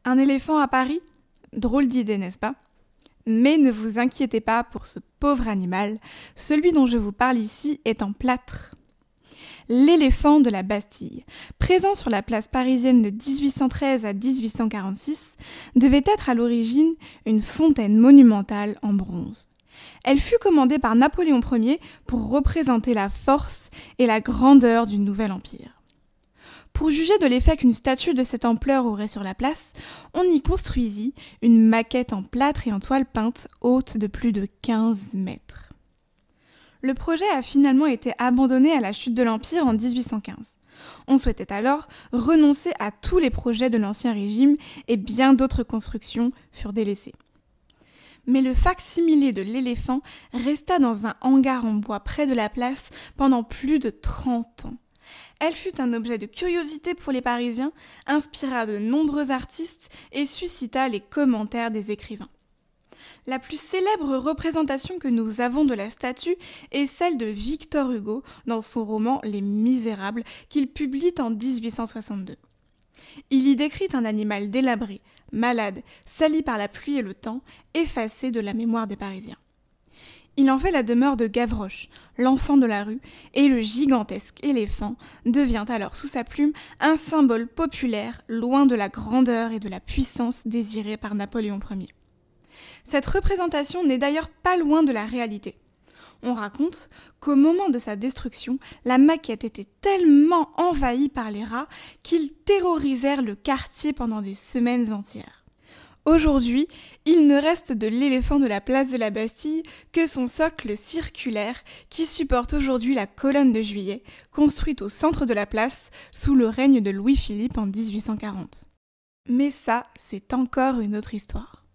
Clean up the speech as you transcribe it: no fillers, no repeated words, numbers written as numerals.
Un éléphant à Paris? Drôle d'idée, n'est-ce pas? Mais ne vous inquiétez pas pour ce pauvre animal, celui dont je vous parle ici est en plâtre. L'éléphant de la Bastille, présent sur la place parisienne de 1813 à 1846, devait être à l'origine une fontaine monumentale en bronze. Elle fut commandée par Napoléon Ier pour représenter la force et la grandeur du nouvel empire. Pour juger de l'effet qu'une statue de cette ampleur aurait sur la place, on y construisit une maquette en plâtre et en toile peinte haute de plus de 15 mètres. Le projet a finalement été abandonné à la chute de l'Empire en 1815. On souhaitait alors renoncer à tous les projets de l'Ancien Régime et bien d'autres constructions furent délaissées. Mais le fac-similé de l'éléphant resta dans un hangar en bois près de la place pendant plus de 30 ans. Elle fut un objet de curiosité pour les Parisiens, inspira de nombreux artistes et suscita les commentaires des écrivains. La plus célèbre représentation que nous avons de la statue est celle de Victor Hugo dans son roman Les Misérables qu'il publie en 1862. Il y décrit un animal délabré, malade, sali par la pluie et le temps, effacé de la mémoire des Parisiens. Il en fait la demeure de Gavroche, l'enfant de la rue, et le gigantesque éléphant devient alors sous sa plume un symbole populaire loin de la grandeur et de la puissance désirée par Napoléon Ier. Cette représentation n'est d'ailleurs pas loin de la réalité. On raconte qu'au moment de sa destruction, la maquette était tellement envahie par les rats qu'ils terrorisèrent le quartier pendant des semaines entières. Aujourd'hui, il ne reste de l'éléphant de la place de la Bastille que son socle circulaire qui supporte aujourd'hui la colonne de Juillet, construite au centre de la place sous le règne de Louis-Philippe en 1840. Mais ça, c'est encore une autre histoire.